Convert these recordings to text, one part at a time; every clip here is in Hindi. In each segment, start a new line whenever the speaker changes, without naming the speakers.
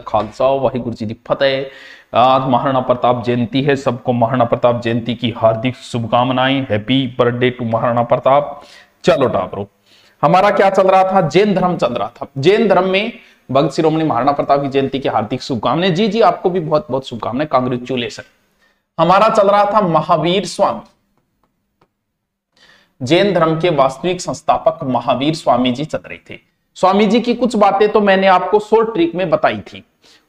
का खालसा वाहिगुरु जी की फतेह। आज महाराणा प्रताप जयंती है, सबको महाराणा प्रताप जयंती की हार्दिक शुभकामनाएं। Happy birthday to Maharana Pratap. चलो टाबरो, हमारा क्या चल रहा था? जैन धर्म चल रहा था। जैन धर्म में भक्त शिरोमणि महाराणा प्रताप की जयंती की हार्दिक शुभकामनाएं। जी जी, आपको भी बहुत बहुत शुभकामनाएं, कांग्रेचुलेशन। हमारा चल रहा था महावीर स्वामी। जैन धर्म के वास्तविक संस्थापक महावीर स्वामी जी चल रहे थे। स्वामी जी की कुछ बातें तो मैंने आपको शॉर्ट ट्रिक में बताई थी।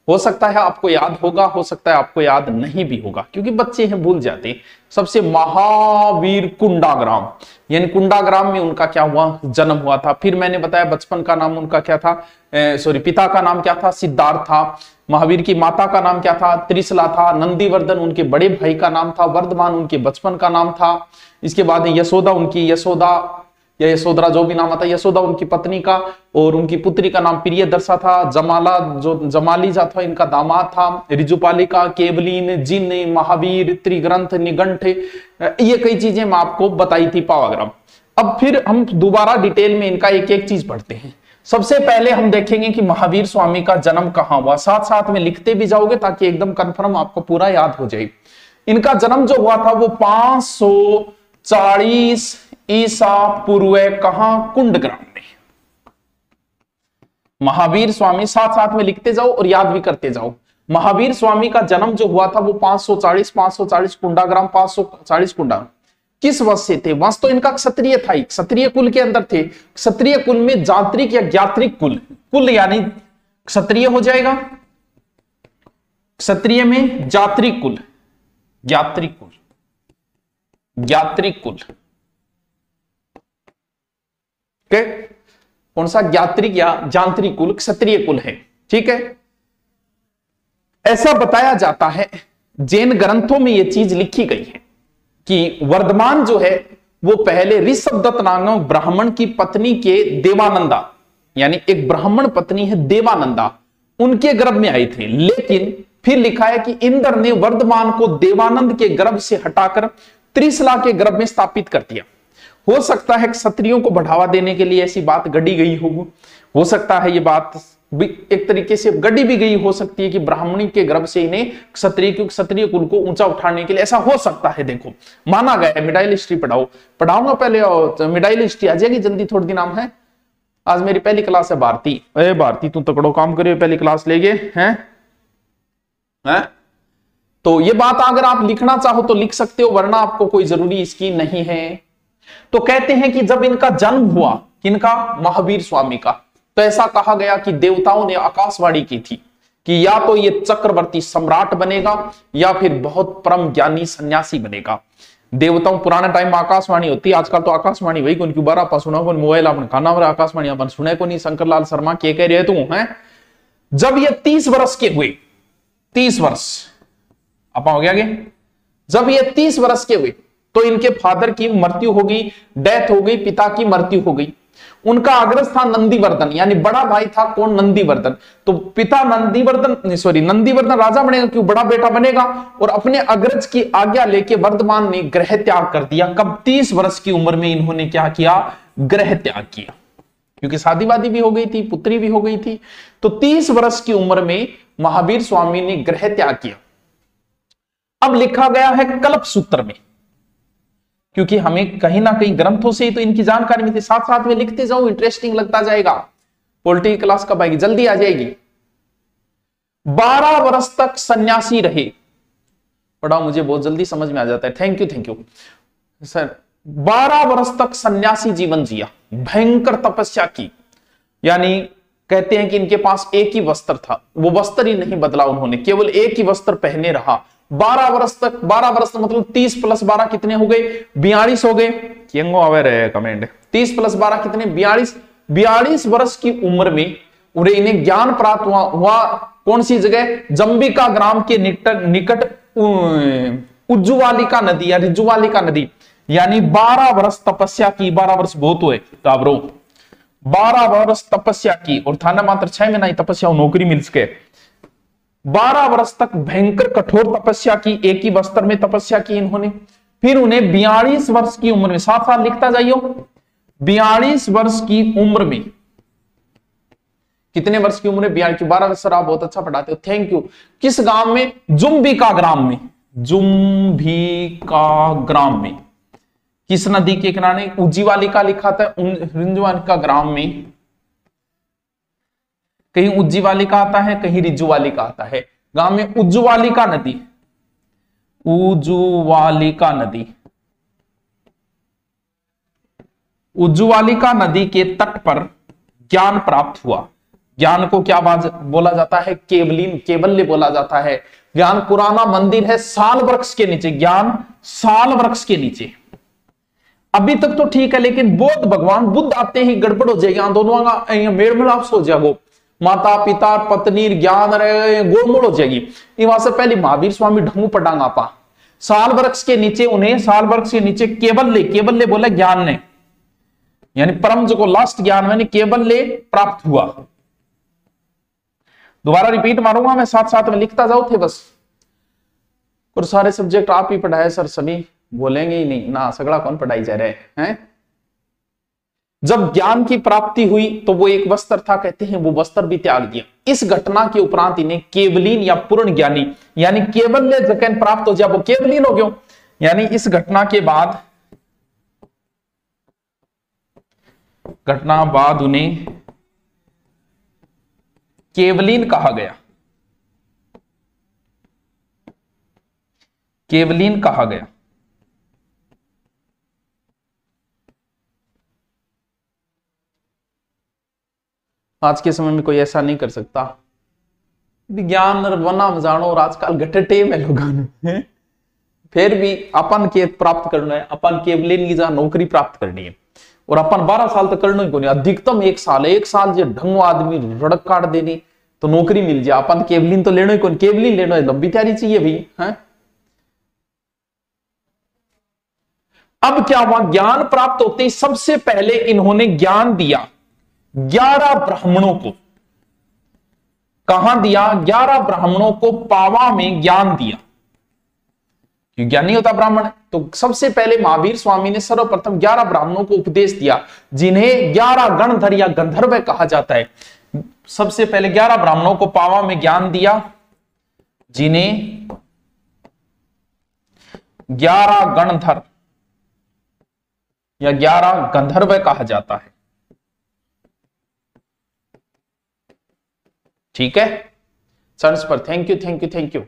हो सकता है आपको याद होगा, हो सकता है आपको याद नहीं भी होगा, क्योंकि बच्चे हैं भूल जाते। सबसे महावीर कुंडाग्राम, यानी कुंडाग्राम में उनका क्या हुआ? जन्म हुआ था। फिर मैंने बताया बचपन का नाम उनका क्या था, पिता का नाम क्या था? सिद्धार्थ था। महावीर की माता का नाम क्या था? त्रिशला था। नंदीवर्धन उनके बड़े भाई का नाम था। वर्धमान उनके बचपन का नाम था। इसके बाद यशोदा उनकी या यशोधरा जो भी नाम आता, यशोदा उनकी पत्नी का, और उनकी पुत्री का नाम प्रियदर्शा था। जमाला जो जमालीजा था इनका दामाद था। ऋजुपालिका, केवलीन, जिन, महावीर, त्रिग्रंथ, निगंठ, ये कई चीजें मैं आपको बताई थी पावाग्राम। अब फिर हम दोबारा डिटेल में इनका एक एक चीज पढ़ते हैं। सबसे पहले हम देखेंगे कि महावीर स्वामी का जन्म कहां हुआ। साथ साथ में लिखते भी जाओगे ताकि एकदम कंफर्म आपको पूरा याद हो जाए। इनका जन्म जो हुआ था वो 540 ईसा पूर्व, कहां? कुंडग्राम में। महावीर स्वामी, साथ साथ में लिखते जाओ और याद भी करते जाओ। महावीर स्वामी का जन्म जो हुआ था वो 540 कुंडाग्राम, 540 कुंडा। किस वंश से थे? वंश तो इनका क्षत्रिय था ही, क्षत्रिय कुल के अंदर थे। क्षत्रिय कुल में जात्रिक या ज्ञात्रिक कुल, कुल यानी क्षत्रिय हो जाएगा, क्षत्रिय में जात्रिक कुल, ज्ञात्रिक कुल, ज्ञात्रिक कुल। कौन सा? ज्ञात्रिक या जांत्रिक कुल, क्षत्रिय कुल है। ठीक है, ऐसा बताया जाता है, जैन ग्रंथों में यह चीज लिखी गई है कि वर्धमान जो है वो पहले ऋषभदत्त नामक ब्राह्मण की पत्नी के देवानंदा, यानी एक ब्राह्मण पत्नी है देवानंदा, उनके गर्भ में आए थे। लेकिन फिर लिखा है कि इंद्र ने वर्धमान को देवानंद के गर्भ से हटाकर त्रिशला के गर्भ में स्थापित कर दिया। हो सकता है क्षत्रियों को बढ़ावा देने के लिए ऐसी बात गढ़ी गई होगी। हो सकता है ये बात एक तरीके से गढ़ी भी गई हो सकती है कि ब्राह्मणी के गर्भ से इन्हें क्षत्रिय कुल को ऊंचा उठाने के लिए, ऐसा हो सकता है। देखो, माना गया है। मिडाइल हिस्ट्री पढ़ाऊंगा पहले, और मिडाइल हिस्ट्री आ जाएगी जल्दी, थोड़ी दिन नाम है। आज मेरी पहली क्लास है भारती। अरे भारती, तू तकड़ो काम करिए, पहली क्लास ले गए हैं। तो ये बात अगर आप लिखना चाहो तो लिख सकते हो, वरना आपको कोई जरूरी इसकी नहीं है। तो कहते हैं कि जब इनका जन्म हुआ, किनका? महावीर स्वामी का, तो ऐसा कहा गया कि देवताओं ने आकाशवाणी की थी कि या तो ये चक्रवर्ती सम्राट बनेगा या फिर बहुत परम ज्ञानी सन्यासी बनेगा। देवताओं पुराने टाइम में आकाशवाणी होती, आजकल तो आकाशवाणी वही कौन क्यों बारा पा सुना कौन मोबाइल अपन खाना वाला आकाशवाणी अपन सुने को नहीं। शंकरलाल शर्मा के कह रहे तू है। जब ये 30 वर्ष के हुए, 30 वर्ष आपा हो गया आगे, जब ये 30 वर्ष के हुए तो इनके फादर की मृत्यु हो गई, डेथ हो गई, पिता की मृत्यु हो गई। उनका अग्रज था नंदीवर्धन, यानी बड़ा भाई था कौन? नंदीवर्धन। तो पिता नंदीवर्धन राजा बनेगा, क्यों? बड़ा बेटा बनेगा। और अपने अग्रज की आज्ञा लेके वर्धमान ने गृह त्याग कर दिया। कब? 30 वर्ष की उम्र में इन्होंने क्या किया? गृह त्याग किया, क्योंकि शादी वादी भी हो गई थी, पुत्री भी हो गई थी। तो 30 वर्ष की उम्र में महावीर स्वामी ने गृह त्याग किया। अब लिखा गया है कल्प सूत्र में, क्योंकि हमें कहीं ना कहीं ग्रंथों से ही तो इनकी जानकारी मिलती। साथ साथ में लिखते जाओ, इंटरेस्टिंग लगता जाएगा। पॉलिटी क्लास कब आएगी? जल्दी आ जाएगी। 12 वर्ष तक सन्यासी रहे। पढ़ाओ, मुझे बहुत जल्दी समझ में आ जाता है। Thank you sir. 12 वर्ष तक सन्यासी जीवन जिया, भयंकर तपस्या की। यानी कहते हैं कि इनके पास एक ही वस्त्र था, वो वस्त्र ही नहीं बदला उन्होंने, केवल एक ही वस्त्र पहने रहा 12 वर्ष तक। 12 वर्ष मतलब 30 + 12 कितने हो गए? 42 हो गए। कमेंट 30 + 12 कितने? 42। 42 वर्ष की उम्र में उन्हें इन्हें ज्ञान प्राप्त हुआ कौन सी जगह? जंबिका ग्राम के निकट उज्जुवालिका नदी या रिजुवालिका नदी। यानी 12 वर्ष तपस्या की। 12 वर्ष बहुत हुए काबरो, 12 वर्ष तपस्या की, और थाना मात्र 6 महीना ही तपस्या, नौकरी मिल सके। 12 वर्ष तक भयंकर कठोर तपस्या की, एक ही वस्त्र में तपस्या की इन्होंने। फिर उन्हें 42 वर्ष की उम्र में, साथ साथ लिखता जाइयो, 42 वर्ष की उम्र में कितने वर्ष की उम्र है? 42। 12 वर्ष। सर आप बहुत अच्छा पढ़ाते हो, थैंक यू। किस गांव में? जुम्बिका ग्राम में। जुम्बिका ग्राम में। किस नदी के किनारे? उज्जीवाली का लिखा था, रिंजवान ग्राम में। कहीं उज्जीवाली का आता है, कहीं रिजुवाली का आता है। गांव में उज्जुवाली का नदी, उज्जुवाली का नदी, उज्जुवाली का नदी के तट पर ज्ञान प्राप्त हुआ। ज्ञान को क्या बोला जाता है? केवलीन, केवल्य बोला जाता है। ज्ञान पुराना मंदिर है साल वृक्ष के नीचे, ज्ञान साल वृक्ष के नीचे। अभी तक तो ठीक है, लेकिन बौद्ध भगवान बुद्ध आते ही गड़बड़ हो जाएगी, दोनों का मेल मिलाप हो जाएगा। माता पिता पत्नी ज्ञान गोलमोल हो जाएगी। वहां से पहले महावीर स्वामी ढंगू पढ़ांगा पा साल वृक्ष के नीचे, उन्हें साल वृक्ष के नीचे केवल्य, केवल्य बोला ज्ञान ने, यानी परम जो को लास्ट ज्ञान मैंने केवल्य प्राप्त हुआ। दोबारा रिपीट मारूंगा मैं, साथ साथ में लिखता जाओ थे बस। और सारे सब्जेक्ट आप ही पढ़ाए सर, सभी बोलेंगे ही नहीं ना, सगड़ा कौन पढ़ाई जा रहे हैं। जब ज्ञान की प्राप्ति हुई तो वो एक वस्त्र था, कहते हैं वो वस्त्र भी त्याग दिया। इस घटना के उपरांत इन्हें केवलीन या पूर्ण ज्ञानी यानी केवल्य जगन प्राप्त हो जाए, वो केवलीन हो गयो। यानी इस घटना के बाद, घटना बाद उन्हें केवलीन कहा गया, केवलीन कहा गया। आज के समय में कोई ऐसा नहीं कर सकता। विज्ञान वना जानो और आजकल घटटे में लोगों फिर भी अपन के प्राप्त करना है, अपन केवलीन की जहां नौकरी प्राप्त करनी है। और अपन 12 साल तक करना ही को नहीं, अधिकतम 1 साल है। 1 साल जो ढंग आदमी रड़क काट देनी तो नौकरी मिल जाए। अपन केवलीन तो लेना ही कौन, केवलीन लेना है, लंबी तैयारी चाहिए भाई है। अब क्या हुआ? ज्ञान प्राप्त होते ही सबसे पहले इन्होंने ज्ञान दिया 11 ब्राह्मणों को। कहां दिया? 11 ब्राह्मणों को पावा में ज्ञान दिया। क्यों? ज्ञान नहीं होता ब्राह्मण, तो सबसे पहले महावीर स्वामी ने सर्वप्रथम 11 ब्राह्मणों को उपदेश दिया, जिन्हें 11 गणधर या गंधर्व कहा जाता है। सबसे पहले 11 ब्राह्मणों को पावा में ज्ञान दिया, जिन्हें 11 गणधर या 11 गंधर्व कहा जाता है। ठीक है सर्च पर, thank you thank you thank you.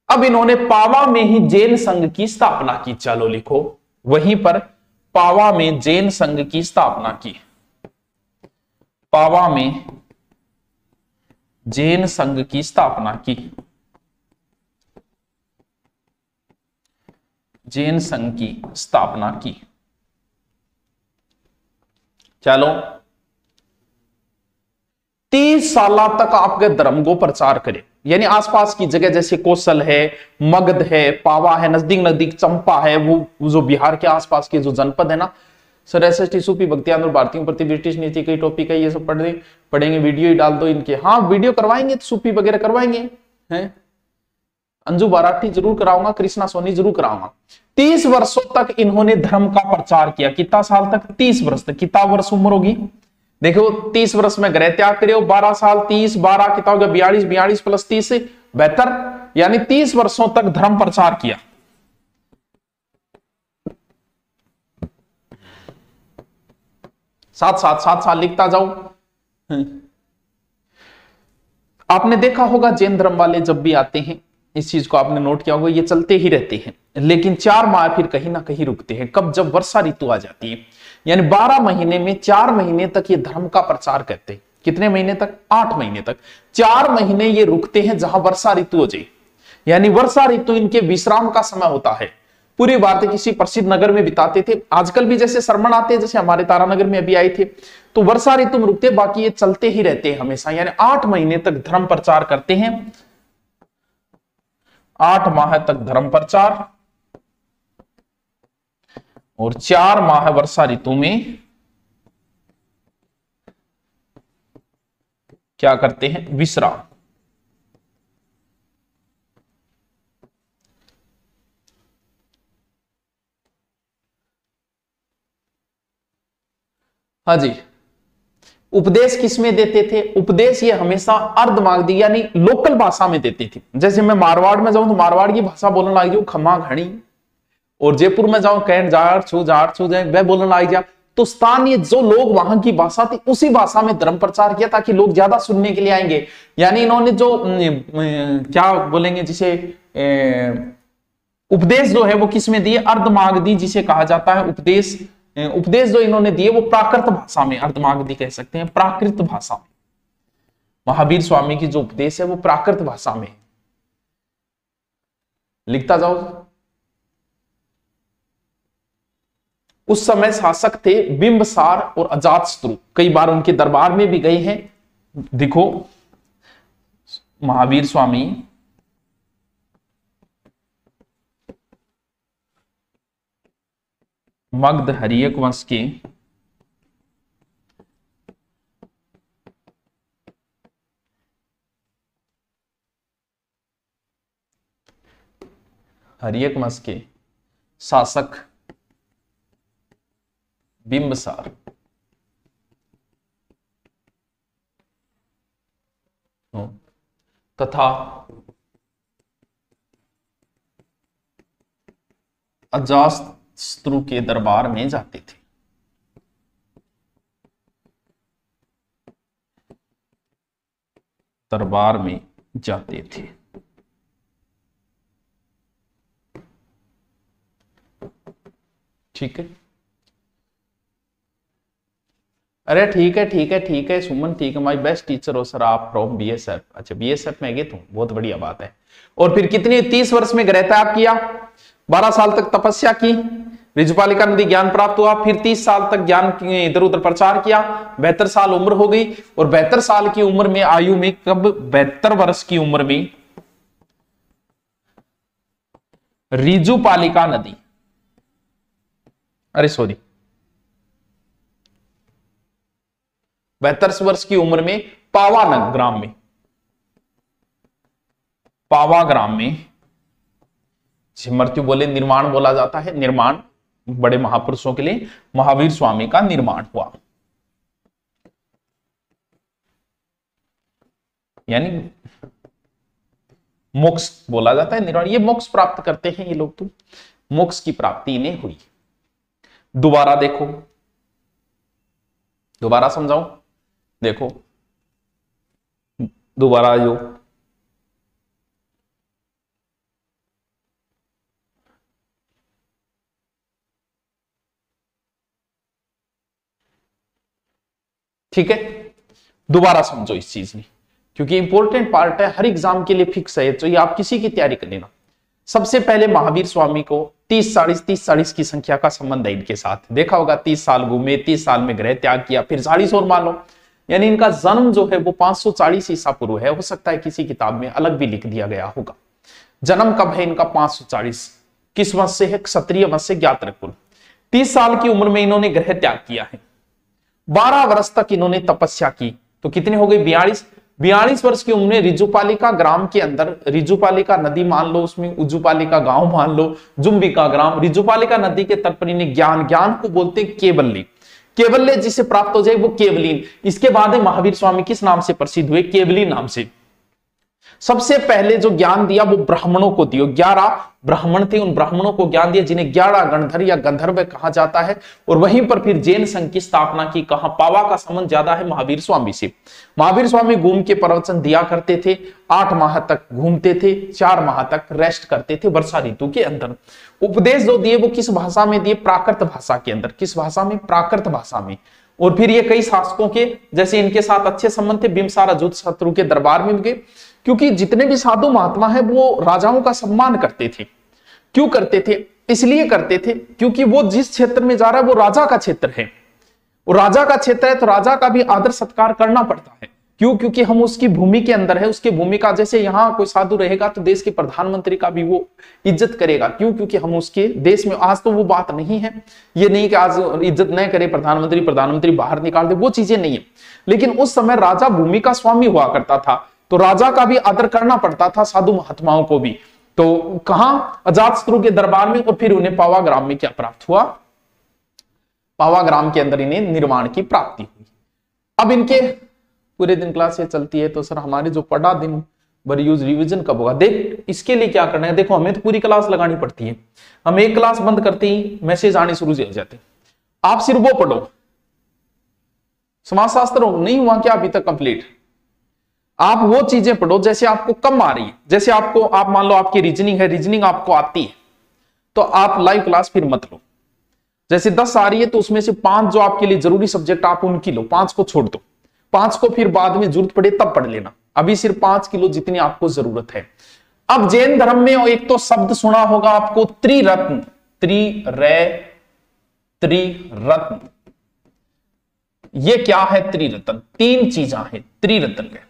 अब इन्होंने पावा में ही जैन संघ की स्थापना की। चलो लिखो, वहीं पर पावा में जैन संघ की स्थापना की। पावा में जैन संघ की स्थापना की। जैन संघ की स्थापना की। चलो 30 साल तक आपके धर्म को प्रचार करे, यानी आसपास की जगह जैसे कौशल है, मगध है, पावा है, नजदीक नजदीक चंपा है, वो जो बिहार के आसपास के जो जनपद है ना। सर एसएसटी सूफी भक्ति आंदोलन भारतीयों प्रति ब्रिटिश नीति कई टॉपिक है, ये सब पढ़ेंगे, वीडियो ही डाल दो इनके। हाँ वीडियो करवाएंगे, सूफी वगैरह करवाएंगे हैं। अंजू बाराठी जरूर कराऊंगा, कृष्णा सोनी जरूर कराऊंगा। 30 वर्षों तक इन्होंने धर्म का प्रचार किया। कितना साल तक? 30 वर्ष तक। कितना वर्ष उम्र होगी? देखो 30 वर्ष में गृह त्याग करो, 12 साल 30 12 कितना होगा? 42, 42 प्लस 30 72, यानी 30 वर्षों तक धर्म प्रचार किया। साथ साथ लिखता जाओ। आपने देखा होगा जैन धर्म वाले जब भी आते हैं, इस चीज को आपने नोट किया होगा, ये चलते ही रहते हैं, लेकिन 4 माह फिर कहीं ना कहीं रुकते हैं। कब? जब वर्षा ऋतु आ जाती है, यानी 12 महीने में 4 महीने तक ये धर्म का प्रचार करते हैं। कितने महीने तक? 8 महीने तक। 4 महीने ये रुकते हैं जहां वर्षा ऋतु हो जाए, यानी वर्षा ऋतु इनके विश्राम का समय होता है। पूरी वार्ता किसी प्रसिद्ध नगर में बिताते थे। आजकल भी जैसे श्रमण आते हैं, जैसे हमारे तारानगर में अभी आए थे, तो वर्षा ऋतु में रुकते, बाकी ये चलते ही रहते हैं हमेशा, यानी 8 महीने तक धर्म प्रचार करते हैं। 8 माह तक धर्म प्रचार और 4 माह वर्षा ऋतु में क्या करते हैं? विश्राम। हाँ जी, उपदेश किसमें देते थे? उपदेश ये हमेशा अर्धमागधी यानी लोकल भाषा में देते थे। जैसे मैं मारवाड़ में जाऊं तो मारवाड़ की भाषा बोलने लग जाऊं खमा घड़ी, और जयपुर में जाऊं कैंट जार छू जाए वह बोलने लग जा, तो स्थानीय जो लोग वहां की भाषा थी उसी भाषा में धर्म प्रचार किया ताकि लोग ज्यादा सुनने के लिए आएंगे। यानी इन्होंने जो क्या बोलेंगे जिसे उपदेश जो है वो किस में दिए? अर्धमागधी जिसे कहा जाता है उपदेश। उपदेश जो इन्होंने दिए वो प्राकृत भाषा में, अर्धमागधी कह सकते हैं, प्राकृत भाषा में। महावीर स्वामी की जो उपदेश है वो प्राकृत भाषा में है। लिखता जाओ। उस समय शासक थे बिंबसार और अजातशत्रु, कई बार उनके दरबार में भी गए हैं। देखो महावीर स्वामी मगध हरियक वंश के शासक बिंबसार तथा अजातशत्रु के दरबार में जाते थे। दरबार में जाते थे। ठीक है। अरे ठीक है सुमन, ठीक है, माय बेस्ट टीचर हो सर आप फ्रॉम बीएसएफ। अच्छा बीएसएफ में गए तुम, बहुत बढ़िया बात है। और फिर कितने 30 वर्ष में ग्रहत्याग किया, 12 साल तक तपस्या की, ऋजुपालिका नदी ज्ञान प्राप्त हुआ, फिर 30 साल तक ज्ञान इधर उधर प्रचार किया, 72 साल उम्र हो गई। और 72 साल की उम्र में आयु में, कब 72 वर्ष की उम्र में ऋजुपालिका नदी, अरे सॉरी 72 वर्ष की उम्र में पावाग्राम में मृत्यु बोले निर्माण बोला जाता है, निर्माण बड़े महापुरुषों के लिए महावीर स्वामी का निर्माण हुआ। यानी मोक्ष बोला जाता है, निर्वाण। ये मोक्ष प्राप्त करते हैं ये लोग, तो मोक्ष की प्राप्ति इन्हें हुई। दोबारा देखो, दोबारा समझाऊं, देखो दोबारा जो ठीक है, दोबारा समझो इस चीज में, क्योंकि इंपॉर्टेंट पार्ट है, हर एग्जाम के लिए फिक्स है, तो ये आप किसी की तैयारी कर लेना। सबसे पहले महावीर स्वामी को 30-40 की संख्या का संबंध है इनके साथ। देखा होगा 30 साल घूमे, 30 साल में गृह त्याग किया, फिर 40 और मान लो, यानी इनका जन्म जो है वो 540 ईसा पूर्व है। हो सकता है किसी किताब में अलग भी लिख दिया गया होगा। जन्म कब है इनका? 540। किस वंश से है? क्षत्रिय वंश से, ज्ञात कुल। 30 साल की उम्र में इन्होंने गृह त्याग किया है। 12 वर्ष तक इन्होंने तपस्या की, तो कितने हो गए? 42 वर्ष की उम्र में ऋजुपालिका ग्राम के अंदर, ऋजुपालिका नदी मान लो, उसमें उज्जुपालिका गांव मान लो, जुम्बिका ग्राम, ऋजुपालिका नदी के तट पर इन्हें ज्ञान को बोलते केवल्य, केवल्य जिसे प्राप्त हो जाए वो केवलीन। इसके बाद महावीर स्वामी किस नाम से प्रसिद्ध हुए? केवली नाम से। सबसे पहले जो ज्ञान दिया वो ब्राह्मणों को दिया। 11 ब्राह्मण थे, उन ब्राह्मणों को ज्ञान दिया जिन्हें 11 गणधर या गंधर्व कहा जाता है। और वहीं पर फिर जैन संघ की स्थापना की। कहां? पावा का संबंध ज्यादा है महावीर स्वामी से। महावीर स्वामी घूम के प्रवचन दिया करते थे, 8 माह तक घूमते थे, 4 माह तक रेस्ट करते थे वर्षा ऋतु के अंदर। उपदेश जो दिए वो किस भाषा में दिए? प्राकृत भाषा के अंदर। किस भाषा में? प्राकृत भाषा में। और फिर ये कई शासकों के, जैसे इनके साथ अच्छे संबंध थे, बिंबसार अजातशत्रु के दरबार में गए, क्योंकि जितने भी साधु महात्मा है वो राजाओं का सम्मान करते थे। क्यों करते थे? इसलिए करते थे क्योंकि वो जिस क्षेत्र में जा रहा है वो राजा का क्षेत्र है, और राजा का क्षेत्र है तो राजा का भी आदर सत्कार करना पड़ता है। क्यों? क्योंकि हम उसकी भूमि के अंदर है, उसकी भूमि का, जैसे यहाँ कोई साधु रहेगा तो देश के प्रधानमंत्री का भी वो इज्जत करेगा। क्यों? क्योंकि हम उसके देश में। आज तो वो बात नहीं है, ये नहीं कि आज इज्जत नहीं करे प्रधानमंत्री बाहर निकाल दे, वो चीजें नहीं है। लेकिन उस समय राजा भूमि का स्वामी हुआ करता था, तो राजा का भी आदर करना पड़ता था, साधु महात्माओं को भी। तो कहां? अजातशत्रु के दरबार में। और फिर उन्हें पावाग्राम में क्या प्राप्त हुआ? पावाग्राम के अंदर इन्हें निर्वाण की प्राप्ति हुई। अब इनके पूरे दिन क्लास ये चलती है तो सर हमारी जो पढ़ा दिन भर यूज रिवीजन कब होगा? देख इसके लिए क्या करना है, देखो हमें तो पूरी क्लास लगानी पड़ती है, हम एक क्लास बंद करते ही मैसेज आने शुरू हो जाते, आप सिर्फ वो पढ़ो। समाजशास्त्र नहीं हुआ क्या अभी तक कंप्लीट? आप वो चीजें पढ़ो जैसे आपको कम आ रही है, जैसे आपको, आप मान लो आपकी रीजनिंग है, रीजनिंग आपको आती है तो आप लाइव क्लास फिर मत लो। जैसे 10 आ रही है तो उसमें से 5 जो आपके लिए जरूरी सब्जेक्ट आप उनकी लो, 5 को छोड़ दो, 5 को फिर बाद में जरूरत पड़े तब पढ़ लेना, अभी सिर्फ 5 किलो जितनी आपको जरूरत है। अब जैन धर्म में एक तो शब्द सुना होगा आपको त्रिरत्न, त्रिरत्न। ये क्या है त्रिरत्न? 3 चीजें हैं त्रिरत्न के।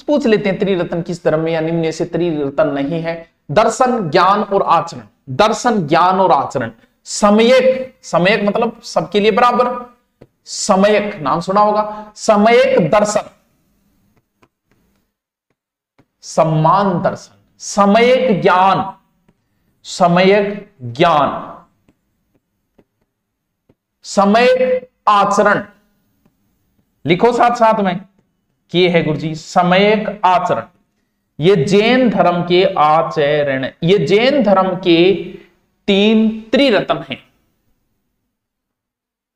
पूछ लेते हैं त्रिरत्न किस धर्म में या निम्न से त्रिरत्न नहीं है? दर्शन, ज्ञान और आचरण। दर्शन, ज्ञान और आचरण। समयक, समयक मतलब सबके लिए बराबर, समयक नाम सुना होगा, समयक दर्शन, सम्मान दर्शन, समयक ज्ञान, समयक ज्ञान, समयक आचरण। लिखो साथ साथ में, किए है गुरुजी, समयक आचरण। ये जैन धर्म के आचरण, ये जैन धर्म के 3 त्रिरत्न हैं।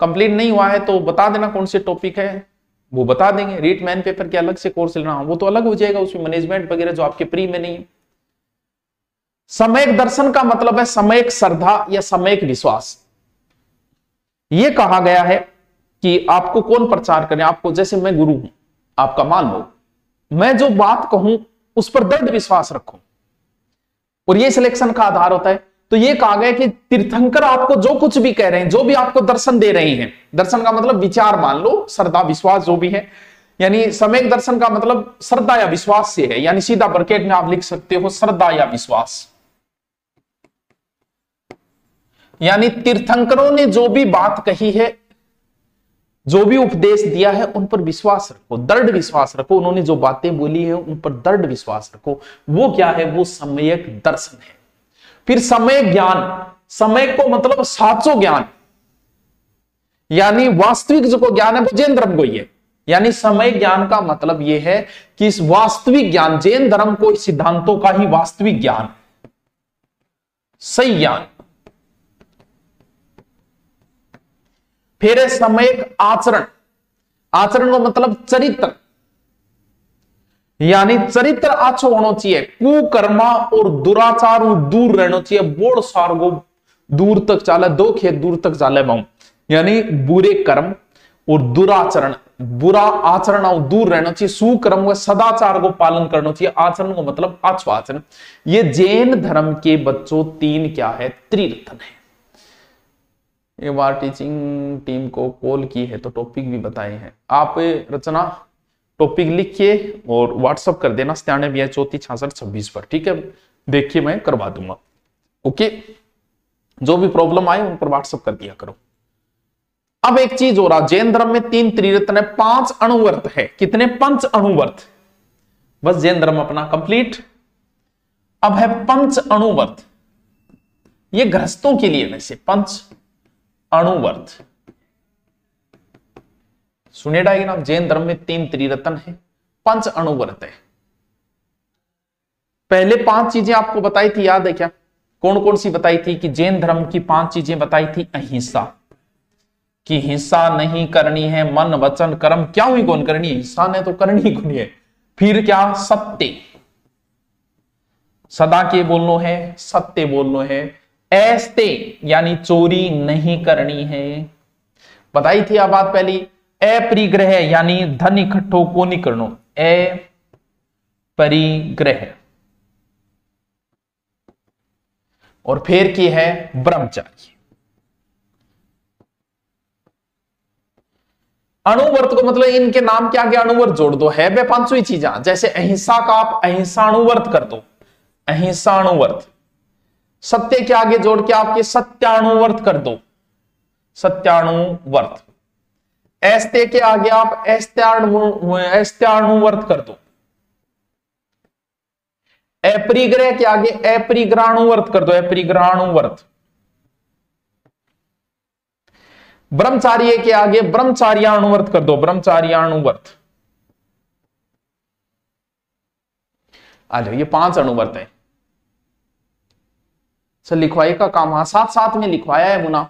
कंप्लीट नहीं हुआ है तो बता देना कौन से टॉपिक है, वो बता देंगे। रीट मैन पेपर के अलग से कोर्स लेना, वो तो अलग हो जाएगा, उसमें मैनेजमेंट वगैरह जो आपके प्री में नहीं है। समयक दर्शन का मतलब है समयक श्रद्धा या समयक विश्वास। यह कहा गया है कि आपको कौन प्रचार करे, आपको, जैसे मैं गुरु हूं आपका, मान लो मैं जो बात कहूं उस पर दृढ़ विश्वास रखो, और ये सिलेक्शन का आधार होता है। तो ये कहा गया कि तीर्थंकर आपको जो कुछ भी कह रहे हैं, जो भी आपको दर्शन दे रहे हैं, दर्शन का मतलब विचार मान लो, श्रद्धा विश्वास जो भी है, यानी सम्यक दर्शन का मतलब श्रद्धा या विश्वास से है, यानी सीधा ब्रैकेट में आप लिख सकते हो श्रद्धा या विश्वास। यानी तीर्थंकरों ने जो भी बात कही है, जो भी उपदेश दिया है, उन पर विश्वास रखो, दृढ़ विश्वास रखो। उन्होंने जो बातें बोली है उन पर दृढ़ विश्वास रखो। वो क्या है? वो सम्यक दर्शन है। फिर समय ज्ञान, समय को मतलब साचो ज्ञान, यानी वास्तविक जो को ज्ञान है वो जैन धर्म को ही है। यानी समय ज्ञान का मतलब यह है कि इस वास्तविक ज्ञान, जैन धर्म को सिद्धांतों का ही वास्तविक ज्ञान, सही ज्ञान। फिर है समयक आचरण। आचरण का मतलब चरित्र, यानी चरित्र आछो होना चाहिए, कुकर्मा और दुराचार दूर रहना चाहिए। बोड़ सारगो दूर तक चाले, 2 खेत दूर तक चाले बाऊ, यानी बुरे कर्म और दुराचरण, बुरा आचरण और दूर रहना चाहिए। सुकर्म व सदाचार को पालन करना चाहिए। आचरण को मतलब अच्छो आचरण। ये जैन धर्म के बच्चों 3 क्या है? त्रिरत्न है। एक बार टीचिंग टीम को कॉल की है तो टॉपिक भी बताए हैं। आप रचना टॉपिक लिखिए और व्हाट्सअप कर देना 97 पर, ठीक है? देखिए मैं करवा दूंगा, ओके? जो भी प्रॉब्लम आए उन पर व्हाट्सअप कर दिया करो। अब एक चीज हो रहा, जैन धर्म में 3 त्रिरत्न है, 5 अणुवर्त है। कितने? 5 अणुवर्त। बस जैन धर्म अपना कंप्लीट। अब है 5 अणुवर्त। ये गृहस्थों के लिए वैसे 5 अणुवर्त। सुनिए डायग्राम, जैन धर्म में 3 त्रिरत्न है, 5 अणुवर्त है। पहले 5 चीजें आपको बताई थी, याद है क्या? कौन कौन सी बताई थी? कि जैन धर्म की 5 चीजें बताई थी। अहिंसा, कि हिंसा नहीं करनी है, मन वचन कर्म क्या हुई कौन करनी है, हिंसा ने तो करनी ही कौन है। फिर क्या? सत्य, सदा के बोलनो है, सत्य बोलनो है। ऐस्ते यानी चोरी नहीं करनी है, बताई थी आप बात पहली। अपरिग्रह यानी धन इकट्ठो को नहीं करनो, अपरिग्रह। और फिर की है ब्रह्मचारी। अणुवर्त को मतलब इनके नाम के आगे अणुवर्त जोड़ दो, है वे 5 ही चीजें। जैसे अहिंसा का आप अहिंसा अणुवर्त कर दो, अहिंसा अणुवर्त। सत्य के आगे जोड़ के आपके सत्याणुवर्त कर दो, सत्याणुवर्त। ऐस्ते के आगे आप ऐस्त्याणुवर्त कर दो। अपरिग्रह के आगे अपरिग्रहाणुवर्त कर दो, अपरिग्रहाणुवर्त। ब्रह्मचार्य के आगे ब्रह्मचार्यानुवर्त कर दो, ब्रह्मचार्यानुवर्त। आ जाओ, ये 5 अनुवर्त है। सर लिखवाई का काम, हाँ साथ साथ में लिखवाया है मुना।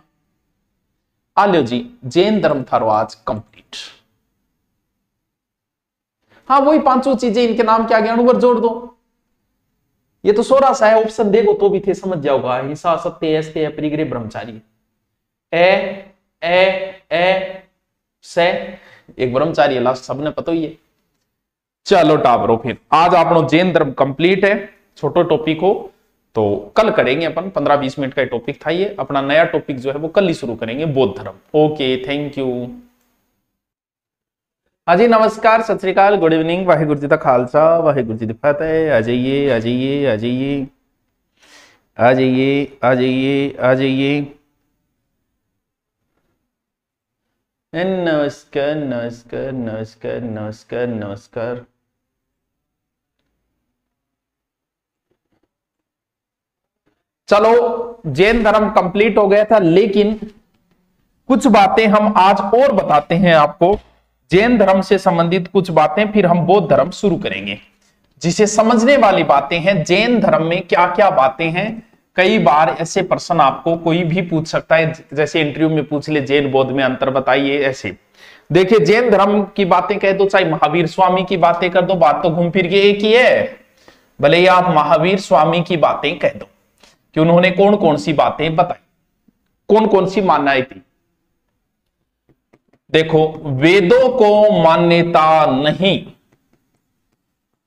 आ लो जी, जैन धर्म थारो आज कंप्लीट। हाँ वही 5 चीजें, इनके नाम के आगे अनुवर्त जोड़ दो। ये तो सोरा सा है, ऑप्शन देखो तो भी थे समझ जाओगा। हिंसा सत्य अस्त्य परिग्रह ब्रह्मचारी। ए से एक ब्रह्मचारी लास्ट सबने पता ही है। चलो टाबरो, फिर आज आपनो जैन धर्म कंप्लीट है। छोटो टॉपिक हो तो कल करेंगे अपन, 15-20 मिनट का टॉपिक था ये। अपना नया टॉपिक जो है वो कल ही शुरू करेंगे, बौद्ध धर्म। Okay, thank you. हाँ जी, नमस्कार, सत श्री अकाल, गुड इवनिंग, वाहिगुरु जी का खालसा, वाहिगुरु जी की फतेह। आ जाइए आ जाइए आ जाइए आ जाइए आ जाइए आ जाइए। नमस्कार नमस्कार नमस्कार नमस्कार नमस्कार। चलो, जैन धर्म कंप्लीट हो गया था, लेकिन कुछ बातें हम आज और बताते हैं आपको। जैन धर्म से संबंधित कुछ बातें, फिर हम बौद्ध धर्म शुरू करेंगे। जिसे समझने वाली बातें हैं, जैन धर्म में क्या क्या बातें हैं। कई बार ऐसे प्रश्न आपको कोई भी पूछ सकता है, जैसे इंटरव्यू में पूछ ले जैन बौद्ध में अंतर बताइए। ऐसे देखिए, जैन धर्म की बातें कह दो, चाहे महावीर स्वामी की बातें कर दो, बात तो घूम फिर के एक ही है। भले ही आप महावीर स्वामी की बातें कह दो कि उन्होंने कौन कौन सी बातें बताई, कौन कौन सी मान्यताएं थी। देखो, वेदों को मान्यता नहीं।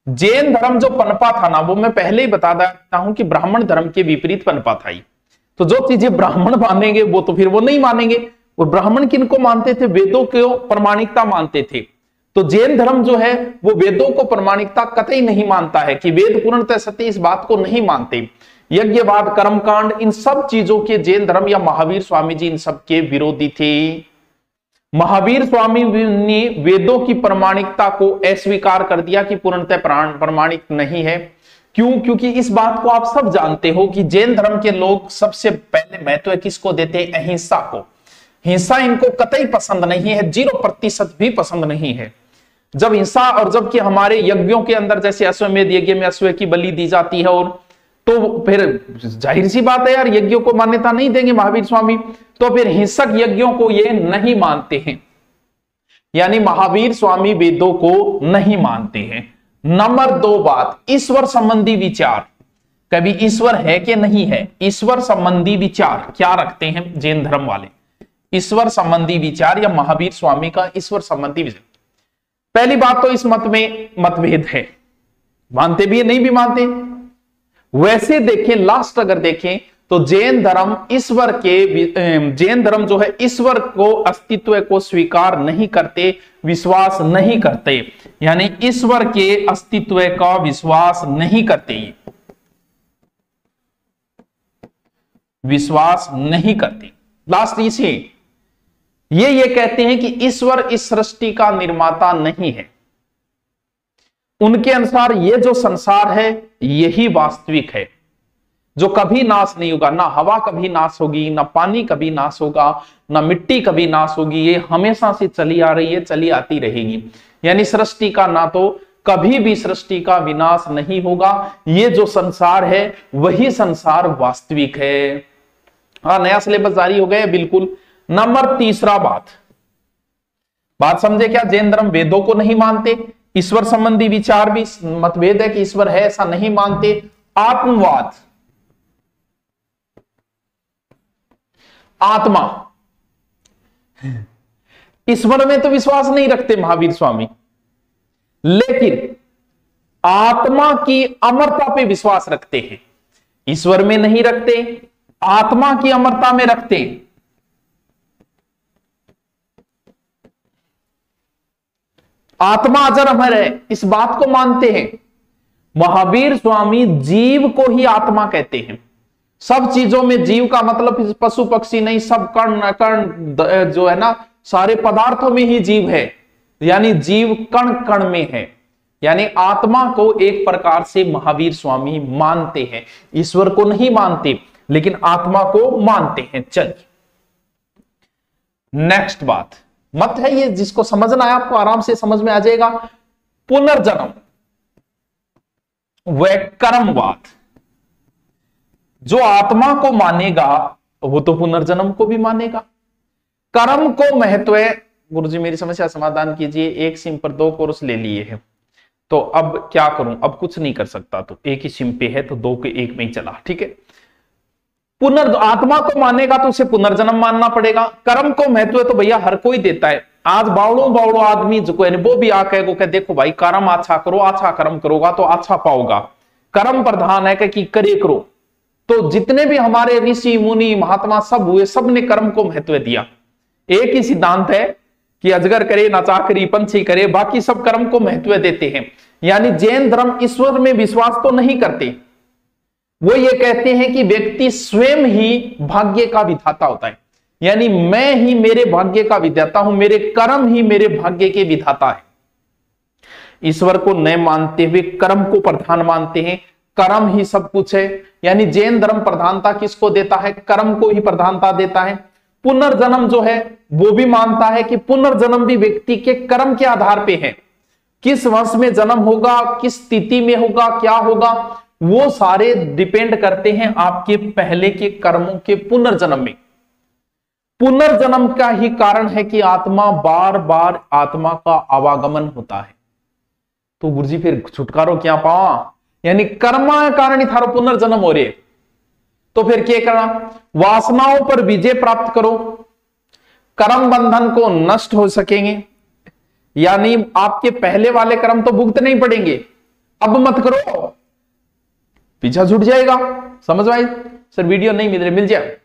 जैन धर्म जो पनपा था ना, वो मैं पहले ही बता देता हूं कि ब्राह्मण धर्म के विपरीत पनपा था ही। तो जो चीजें ब्राह्मण मानेंगे वो तो फिर वो नहीं मानेंगे। और ब्राह्मण किनको मानते थे? वेदों को प्रमाणिकता मानते थे। तो जैन धर्म जो है वो वेदों को प्रमाणिकता कतई नहीं मानता है कि वेद पूर्णतः सत्य, इस बात को नहीं मानते। यज्ञवाद, कर्मकांड, इन सब चीजों के जैन धर्म या महावीर स्वामी जी इन सब के विरोधी थे। महावीर स्वामी ने वेदों की प्रमाणिकता को अस्वीकार कर दिया कि पूर्णतः प्रमाणिक नहीं है। क्यों? क्योंकि इस बात को आप सब जानते हो कि जैन धर्म के लोग सबसे पहले महत्व किसको देते हैं? अहिंसा को। हिंसा इनको कतई पसंद नहीं है, 0% भी पसंद नहीं है। जब हिंसा, और जबकि हमारे यज्ञों के अंदर जैसे अश्वमेध यज्ञ में अश्व की बलि दी जाती है, और तो फिर जाहिर सी बात है यार, यज्ञों को मान्यता नहीं देंगे महावीर स्वामी। तो फिर हिंसक यज्ञों को ये नहीं मानते हैं, यानी महावीर स्वामी वेदों को नहीं मानते हैं। नंबर 2 बात, ईश्वर संबंधी विचार। कभी ईश्वर है कि नहीं है, ईश्वर संबंधी विचार क्या रखते हैं जैन धर्म वाले? ईश्वर संबंधी विचार या महावीर स्वामी का ईश्वर संबंधी विचार। पहली बात तो इस मत में मतभेद है, मानते भी है नहीं भी मानते। वैसे देखें, लास्ट अगर देखें तो जैन धर्म ईश्वर के, जैन धर्म जो है ईश्वर को, अस्तित्व को स्वीकार नहीं करते, विश्वास नहीं करते, यानी ईश्वर के अस्तित्व का विश्वास नहीं करते, विश्वास नहीं करते। लास्ट इसे ये कहते हैं कि ईश्वर इस सृष्टि का निर्माता नहीं है। उनके अनुसार ये जो संसार है यही वास्तविक है, जो कभी नाश नहीं होगा। ना हवा कभी नाश होगी, ना पानी कभी नाश होगा, ना मिट्टी कभी नाश होगी। ये हमेशा से चली आ रही है, चली आती रहेगी। यानी सृष्टि का ना तो कभी भी सृष्टि का विनाश नहीं होगा। ये जो संसार है वही संसार वास्तविक है। हाँ, नया सिलेबस जारी हो गया बिल्कुल। नंबर 3 बात समझे क्या? जैन धर्म वेदों को नहीं मानते, ईश्वर संबंधी विचार भी मतभेद है कि ईश्वर है ऐसा नहीं मानते। आत्मवाद, आत्मा, ईश्वर में तो विश्वास नहीं रखते महावीर स्वामी, लेकिन आत्मा की अमरता पे विश्वास रखते हैं। ईश्वर में नहीं रखते, आत्मा की अमरता में रखते हैं। आत्मा अजर अमर है, इस बात को मानते हैं। महावीर स्वामी जीव को ही आत्मा कहते हैं। सब चीजों में जीव का मतलब पशु पक्षी नहीं, सब कण कण जो है ना, सारे पदार्थों में ही जीव है, यानी जीव कण कण में है। यानी आत्मा को एक प्रकार से महावीर स्वामी मानते हैं। ईश्वर को नहीं मानते, लेकिन आत्मा को मानते हैं। चलिए, नेक्स्ट बात मत है ये, जिसको समझना है आपको आराम से समझ में आ जाएगा। पुनर्जन्म व कर्मवाद। जो आत्मा को मानेगा वो तो पुनर्जन्म को भी मानेगा। कर्म को महत्व है। गुरुजी मेरी समस्या समाधान कीजिए, एक सिम पर 2 कोर्स ले लिए हैं तो अब क्या करूं, अब कुछ नहीं कर सकता, तो एक ही सिम पे है तो 2 के 1 में ही चला, ठीक है। आत्मा को मानेगा तो उसे पुनर्जन्म मानना पड़ेगा। कर्म को महत्व है तो भैया हर कोई देता है। आज बावड़ो बावड़ो आदमी जो है वो भी आके कहे देखो भाई कर्म अच्छा करो, अच्छा कर्म करोगा तो अच्छा पाओगा, कर्म प्रधान है कि करे करो। तो जितने भी हमारे ऋषि मुनि महात्मा सब हुए, सब ने कर्म को महत्व दिया। एक ही सिद्धांत है कि अजगर करे ना चाकरी, पंछी करे, बाकी सब कर्म को महत्व देते हैं। यानी जैन धर्म ईश्वर में विश्वास तो नहीं करते, वो ये कहते हैं कि व्यक्ति स्वयं ही भाग्य का विधाता होता है। यानी मैं ही मेरे भाग्य का विधाता हूं, मेरे कर्म ही मेरे भाग्य के विधाता है। ईश्वर को न मानते हुए कर्म को प्रधान मानते हैं, कर्म ही सब कुछ है। यानी जैन धर्म प्रधानता किसको देता है, कर्म को ही प्रधानता देता है। पुनर्जन्म जो है वो भी मानता है कि पुनर्जन्म भी व्यक्ति के कर्म के आधार पे है। किस वंश में जन्म होगा, किस स्थिति में होगा, क्या होगा, वो सारे डिपेंड करते हैं आपके पहले के कर्मों के पुनर्जन्म में। पुनर्जन्म का ही कारण है कि आत्मा बार बार आत्मा का आवागमन होता है। तो गुरुजी फिर छुटकारो क्या पावा, यानी कर्मा कारण ही थारो पुनर्जन्म हो रहे। तो फिर क्या करना, वासनाओं पर विजय प्राप्त करो, कर्म बंधन को नष्ट हो सकेंगे। यानी आपके पहले वाले कर्म तो भुगत नहीं पड़ेंगे, अब मत करो, पीछा छूट जाएगा। समझ में? सर वीडियो नहीं मिल रही, मिल जाए।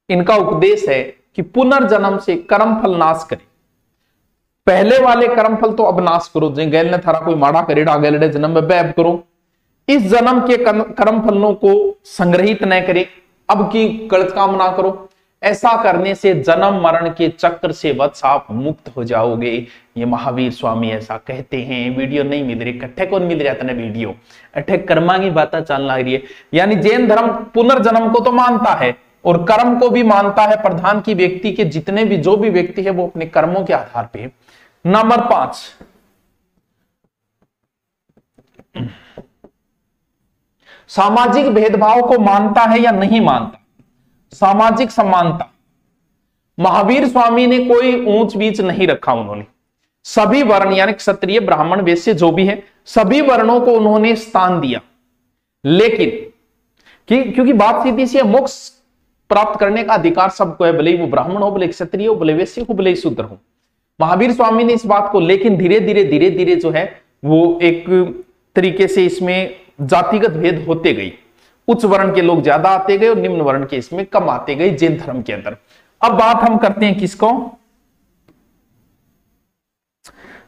इनका उपदेश है कि पुनर्जन्म से कर्म फल नाश करे। पहले वाले कर्म फल तो अब नाश करो, जो गैल ने थारा कोई माड़ा करेड़ा अगले जन्म में अब करो। इस जन्म के कर्म फलों को संग्रहित न करे, अब की गलत काम ना करो। ऐसा करने से जन्म मरण के चक्र से वत्स आप मुक्त हो जाओगे। ये महावीर स्वामी ऐसा कहते हैं। वीडियो नहीं मिल रही, कट्ठे कौन मिल रहा था वीडियो, अट्ठे कर्मा की बात चल रही है। यानी जैन धर्म पुनर्जन्म को तो मानता है और कर्म को भी मानता है प्रधान की व्यक्ति के, जितने भी जो भी व्यक्ति है वो अपने कर्मों के आधार पे। नंबर 5, सामाजिक भेदभाव को मानता है या नहीं मानता। सामाजिक समानता, महावीर स्वामी ने कोई ऊंच बीच नहीं रखा। उन्होंने सभी वर्ण यानी क्षत्रिय ब्राह्मण वैश्य जो भी है सभी वर्णों को उन्होंने स्थान दिया। लेकिन क्योंकि बात सीधी सी है, मोक्ष प्राप्त करने का अधिकार सबको है, भले ही वो ब्राह्मण हो, भले क्षत्रिय हो, भले वैश्य हो, भले ही शूद्र हो। महावीर स्वामी ने इस बात को लेकिन धीरे धीरे जो है वो एक तरीके से इसमें जातिगत भेद होते गए। उच्च वर्ण के लोग ज्यादा आते गए और निम्न वर्ण के इसमें कम आते गए जैन धर्म के अंदर। अब बात हम करते हैं किसको,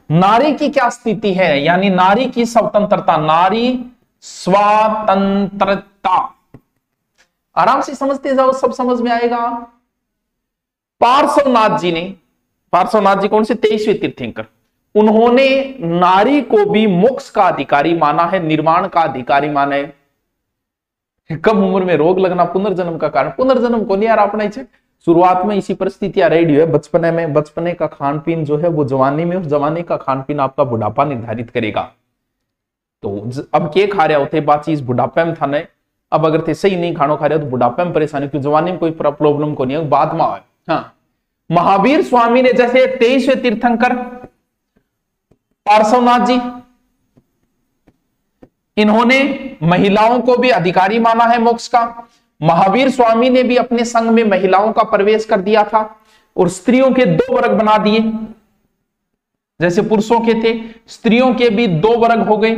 नारी की क्या स्थिति है, यानी नारी की स्वतंत्रता, नारी स्वातंत्रता। आराम से समझते जाओ, सब समझ में आएगा। पार्श्वनाथ जी कौन से 23वें तीर्थंकर, उन्होंने नारी को भी मोक्ष का अधिकारी माना है, निर्वाण का अधिकारी माना है। कम उम्र में रोग लगना पुनर्जन्म का कारण, पुनर्जन्म को नहीं यार अपना ही शुरुआत में इसी परिस्थितियां रेडी है। बचपने का खान पीन जो है वो जवानी में, उस जवानी का खान पीन आपका बुढ़ापा निर्धारित करेगा। तो अब के खा रहे होते बात चीज बुढ़ापे में था नहीं, अब अगर थे सही नहीं खानो खा रहे हो तो बुढ़ापे में परेशानी, क्योंकि जवानी में कोई प्रॉब्लम को नहीं है, बाद में आए। हाँ, महावीर स्वामी ने जैसे 23वें तीर्थंकर पार्श्वनाथ जी, इन्होंने महिलाओं को भी अधिकारी माना है मोक्ष का। महावीर स्वामी ने भी अपने संघ में महिलाओं का प्रवेश कर दिया था और स्त्रियों के 2 वर्ग बना दिए। जैसे पुरुषों के थे, स्त्रियों के भी 2 वर्ग हो गए।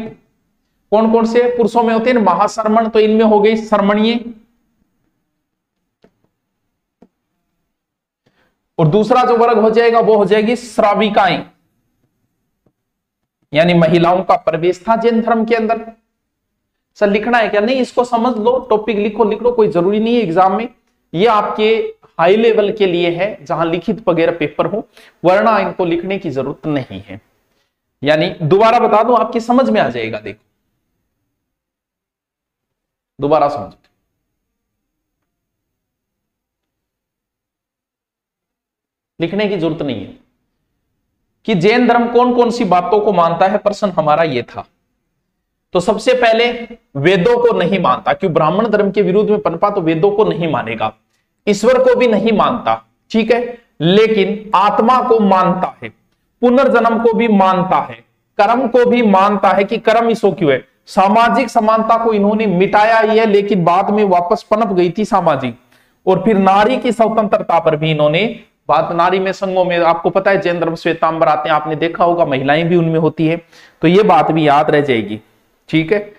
कौन कौन से? पुरुषों में होते हैं महाशर्मण, तो इनमें हो गई शर्मणीय, और दूसरा जो वर्ग हो जाएगा वो हो जाएगी श्राविकाएं, यानी महिलाओं का प्रवेश था जैन धर्म के अंदर। सर लिखना है क्या? नहीं, इसको समझ लो, टॉपिक लिख लो, कोई जरूरी नहीं है एग्जाम में। ये आपके हाई लेवल के लिए है जहां लिखित वगैरह पेपर हो, वरना इनको लिखने की जरूरत नहीं है। यानी दोबारा बता दूं, आपकी समझ में आ जाएगा। देखो दोबारा समझो। लिखने की जरूरत नहीं है कि जैन धर्म कौन कौन सी बातों को मानता है। प्रश्न हमारा यह था। तो सबसे पहले वेदों को नहीं मानता, क्यों ब्राह्मण धर्म के विरुद्ध में पनपा, तो वेदों को नहीं मानेगा, ईश्वर को भी नहीं मानता, ठीक है, लेकिन आत्मा को मानता है, पुनर्जन्म को भी मानता है, कर्म को भी मानता है कि कर्म इसो क्यों है। सामाजिक समानता को इन्होंने मिटाया ही है, लेकिन बाद में वापस पनप गई थी सामाजिक। और फिर नारी की स्वतंत्रता पर भी इन्होंने बात, नारी में संघों में आपको पता है जैन धर्म श्वेतांबर आते हैं, आपने देखा होगा, महिलाएं भी उनमें होती है, तो ये बात भी याद रह जाएगी, ठीक है।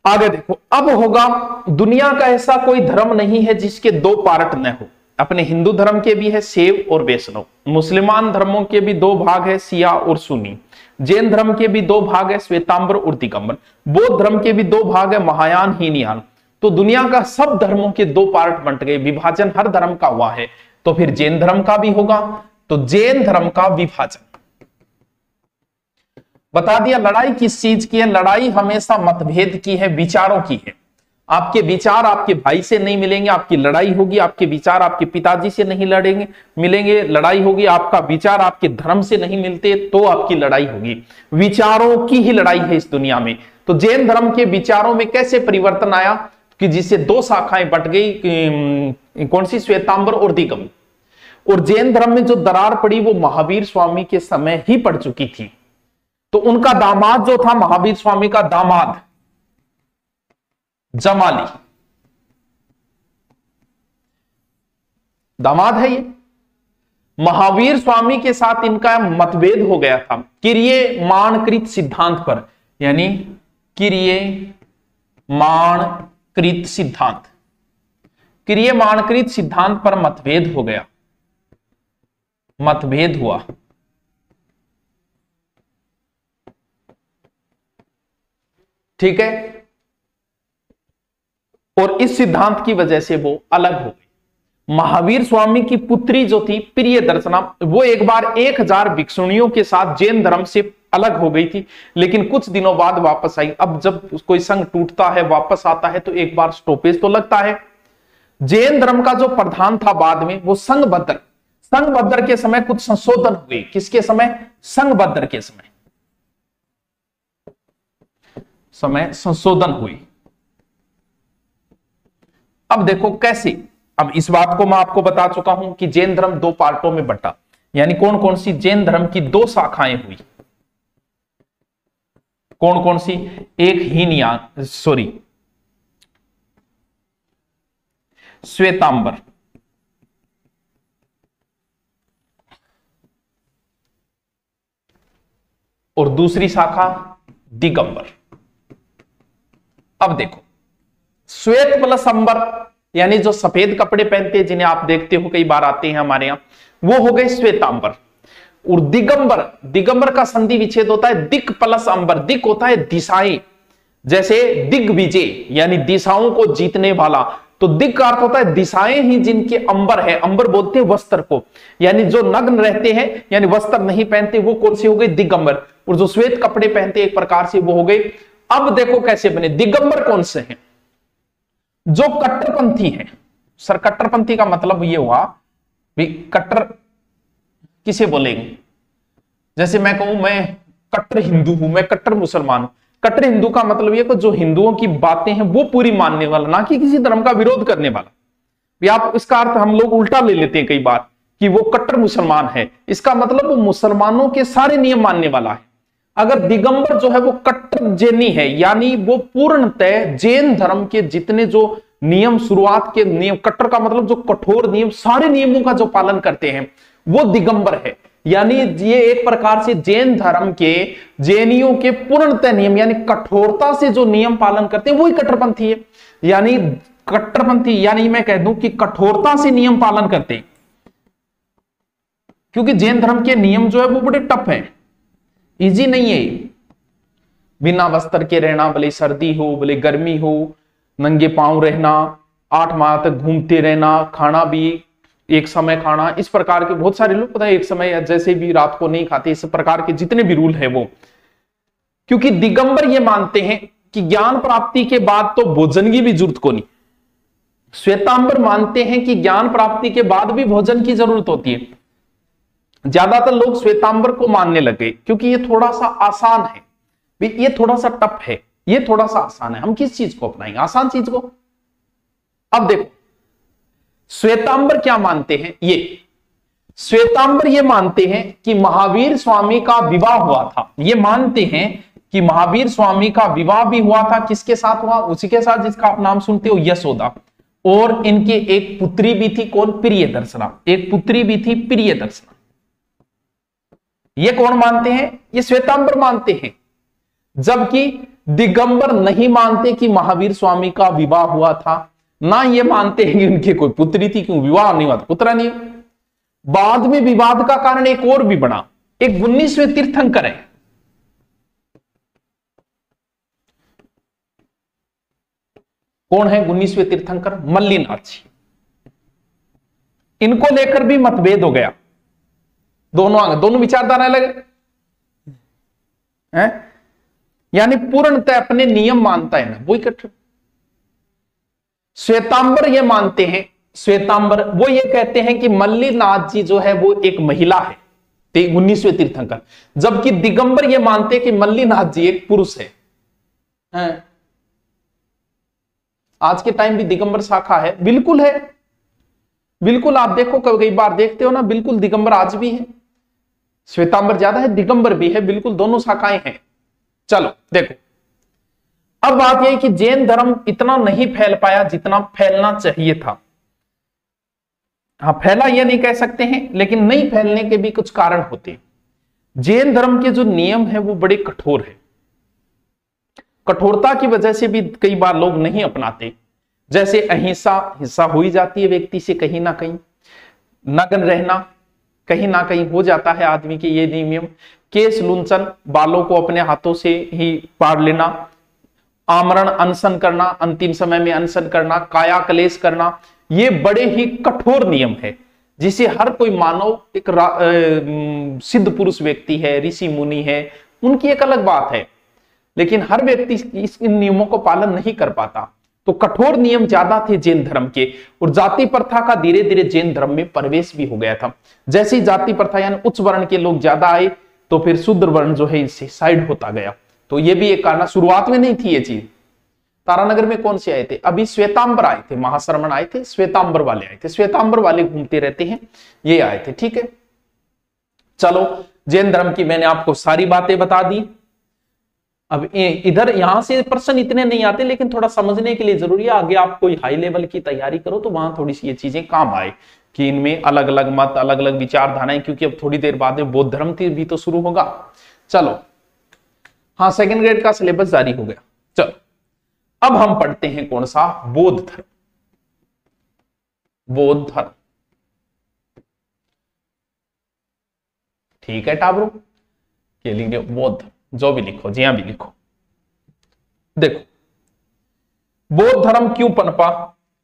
आगे देखो, अब होगा, दुनिया का ऐसा कोई धर्म नहीं है जिसके दो पार्ट न हो। अपने हिंदू धर्म के भी है शैव और वैष्णव, मुसलमान धर्मों के भी दो भाग है शिया और सुन्नी, जैन धर्म के भी दो भाग है श्वेतांबर और दिगंबर, बौद्ध धर्म के भी दो भाग है महायान हीनयान। तो दुनिया का सब धर्मों के दो पार्ट बंट गए, विभाजन हर धर्म का हुआ है, तो फिर जैन धर्म का भी होगा। तो जैन धर्म का विभाजन बता दिया। लड़ाई किस चीज की है? लड़ाई हमेशा मतभेद की है, विचारों की है। आपके विचार आपके भाई से नहीं मिलेंगे, आपकी लड़ाई होगी। आपके विचार आपके पिताजी से नहीं लड़ेंगे मिलेंगे, लड़ाई होगी। आपका विचार आपके धर्म से नहीं मिलते तो आपकी लड़ाई होगी। विचारों की ही लड़ाई है इस दुनिया में। तो जैन धर्म के विचारों में कैसे परिवर्तन आया कि जिससे दो शाखाएं बट गई, कौन सी? श्वेतांबर और दिगंबर। और जैन धर्म में जो दरार पड़ी वो महावीर स्वामी के समय ही पड़ चुकी थी। तो उनका दामाद जो था, महावीर स्वामी का दामाद जमाली, दामाद है ये, महावीर स्वामी के साथ इनका मतभेद हो गया था किर्यमाणकृत सिद्धांत पर, यानी किर्यमाणकृत सिद्धांत, किर्यमाणकृत सिद्धांत पर मतभेद हो गया, मतभेद हुआ। ठीक है, और इस सिद्धांत की वजह से वो अलग हो गई। महावीर स्वामी की पुत्री जो थी प्रियदर्शना, वो एक बार 1000 भिक्षुणियों के साथ जैन धर्म से अलग हो गई थी, लेकिन कुछ दिनों बाद वापस आई। अब जब कोई संघ टूटता है, वापस आता है, तो एक बार स्टॉपेज तो लगता है। जैन धर्म का जो प्रधान था बाद में वो संघभद्र, संघभद्र के समय कुछ संशोधन हुए। किसके समय? संघभद्र के समय संशोधन हुई। अब देखो कैसे, अब इस बात को मैं आपको बता चुका हूं कि जैन धर्म दो पार्टों में बटा, यानी कौन कौन सी जैन धर्म की दो शाखाएं हुई, कौन कौन सी? एक हीनयान, सॉरी श्वेतांबर, और दूसरी शाखा दिगंबर। अब देखो, श्वेत प्लस अंबर, यानी जो सफेद कपड़े पहनते हैं, जिन्हें आप देखते हो कई बार आते हैं हमारे यहां, वो हो गए श्वेतांबर। और दिगंबर, दिगंबर का संधि विच्छेद होता है दिक प्लस अंबर। दिक होता है दिशाएं, जैसे दिग्विजय यानी दिशाओं को जीतने वाला। तो दिक का अर्थ होता है दिशाएं ही जिनके अंबर है। अंबर बोलते हैं वस्त्र को, यानी जो नग्न रहते हैं यानी वस्त्र नहीं पहनते, वो कौन से हो गए? दिगंबर। और जो श्वेत कपड़े पहनते एक प्रकार से, वो हो गए। अब देखो कैसे बने दिगंबर। कौन से हैं? जो कट्टरपंथी है। सर कट्टरपंथी का मतलब ये हुआ भी, कट्टर किसे बोलेंगे? जैसे मैं कहूं मैं कट्टर हिंदू हूं, मैं कट्टर मुसलमान हूं। कट्टर हिंदू का मतलब ये कि जो हिंदुओं की बातें हैं वो पूरी मानने वाला, ना कि किसी धर्म का विरोध करने वाला। भी आप इसका अर्थ हम लोग उल्टा ले लेते हैं कई बार कि वो कट्टर मुसलमान है, इसका मतलब वो मुसलमानों के सारे नियम मानने वाला है। अगर दिगंबर जो है वो कट्टर जैनी है, यानी वो पूर्णतः जैन धर्म के जितने जो नियम, शुरुआत के नियम, कट्टर का मतलब जो कठोर नियम, सारे नियमों का जो पालन करते हैं, वो दिगंबर है। यानी ये एक प्रकार से जैन धर्म के, जैनियों के पूर्णतः नियम यानी कठोरता से जो नियम पालन करते हैं, वही कट्टरपंथी है। यानी कट्टरपंथी यानी मैं कह दूं कि कठोरता से नियम पालन करते हैं, क्योंकि जैन धर्म के नियम जो है वो बड़े टफ है, इजी नहीं है। बिना वस्त्र के रहना, भले सर्दी हो भले गर्मी हो, नंगे पांव रहना, 8 माह तक घूमते रहना, खाना भी एक समय खाना, इस प्रकार के बहुत सारे लोग पता है एक समय जैसे भी रात को नहीं खाते, इस प्रकार के जितने भी रूल है वो। क्योंकि दिगंबर ये मानते हैं कि ज्ञान प्राप्ति के बाद तो भोजन की भी जरूरत को नहीं। श्वेतांबर मानते हैं कि ज्ञान प्राप्ति के बाद भी भोजन की जरूरत होती है। ज्यादातर लोग श्वेतांबर को मानने लगे क्योंकि ये थोड़ा सा आसान है, ये थोड़ा सा टफ है, ये थोड़ा सा आसान है। हम किस चीज को अपनाएंगे? आसान चीज को। अब देखो श्वेतांबर क्या मानते हैं, ये श्वेतांबर ये मानते हैं कि महावीर स्वामी का विवाह हुआ था। ये मानते हैं कि महावीर स्वामी का विवाह भी हुआ था। किसके साथ हुआ? उसी के साथ जिसका आप नाम सुनते हो, यशोदा। और इनके एक पुत्री भी थी, कौन? प्रियदर्शना। एक पुत्री भी थी, प्रियदर्शना। ये कौन मानते हैं? ये श्वेतांबर मानते हैं। जबकि दिगंबर नहीं मानते कि महावीर स्वामी का विवाह हुआ था, ना ये मानते हैं कि उनकी कोई पुत्री थी, क्यों विवाह नहीं हुआ था, पुत्र नहीं। बाद में विवाद का कारण एक और भी बना। एक 19वें तीर्थंकर है, कौन है 19वें तीर्थंकर? मल्लिनाथ जी। इनको लेकर भी मतभेद हो गया, दोनों विचारधारा अलग है, यानी पूर्णतः अपने नियम मानता है ना वो इकट्ठा। श्वेतांबर ये मानते हैं, श्वेतांबर वो ये कहते हैं कि मल्लिनाथ जी जो है वो एक महिला है, 19वें तीर्थंकर। जबकि दिगंबर ये मानते हैं कि मल्लिनाथ जी एक पुरुष है। आज के टाइम भी दिगंबर शाखा है, बिल्कुल है, बिल्कुल। आप देखो कई बार देखते हो ना, बिल्कुल दिगंबर आज भी है। श्वेतांबर ज्यादा है, दिगंबर भी है, बिल्कुल दोनों शाखाएं हैं। चलो देखो, अब बात यह कि जैन धर्म इतना नहीं फैल पाया जितना फैलना चाहिए था। हाँ, फैला यह नहीं कह सकते हैं, लेकिन नहीं फैलने के भी कुछ कारण होते हैं। जैन धर्म के जो नियम है वो बड़े कठोर है। कठोरता की वजह से भी कई बार लोग नहीं अपनाते। जैसे अहिंसा, हिंसा हो ही जाती है व्यक्ति से कहीं ना कहीं। नग्न रहना कहीं ना कहीं हो जाता है आदमी के ये नियम। केश लुंचन, बालों को अपने हाथों से ही पाड़ लेना, आमरण अनशन करना, अंतिम समय में अनशन करना, काया कलेश करना, ये बड़े ही कठोर नियम है जिसे हर कोई मानव, एक सिद्ध पुरुष व्यक्ति है, ऋषि मुनि है, उनकी एक अलग बात है। लेकिन हर व्यक्ति इन नियमों को पालन नहीं कर पाता। तो कठोर नियम ज्यादा थे जैन धर्म के, और जाति प्रथा का धीरे धीरे जैन धर्म में प्रवेश भी हो गया था। जैसे ही जाति प्रथा यानी उच्च वर्ण के लोग ज्यादा आए तो फिर शूद्र वर्ण जो है इससे साइड होता गया। तो ये भी एक कारण, शुरुआत में नहीं थी ये चीज। तारानगर में कौन से आए थे? अभी श्वेतांबर आए थे, महाश्रमण आए थे, श्वेतांबर वाले आए थे। श्वेतांबर वाले घूमते रहते हैं, ये आए थे। ठीक है, चलो जैन धर्म की मैंने आपको सारी बातें बता दी। अब इधर यहां से प्रश्न इतने नहीं आते, लेकिन थोड़ा समझने के लिए जरूरी है। आगे आप कोई हाई लेवल की तैयारी करो तो वहां थोड़ी सी ये चीजें काम आए कि इनमें अलग अलग मत, अलग अलग विचारधाराएं, क्योंकि अब थोड़ी देर बाद में बौद्ध धर्म भी तो शुरू होगा। चलो, हाँ, सेकंड ग्रेड का सिलेबस जारी हो गया। चलो अब हम पढ़ते हैं कौन सा? बौद्ध धर्म। बौद्ध धर्म, ठीक है टाबरो, के लिए बौद्ध, जो भी लिखो, जी हाँ भी लिखो। देखो, बौद्ध धर्म क्यों पनपा?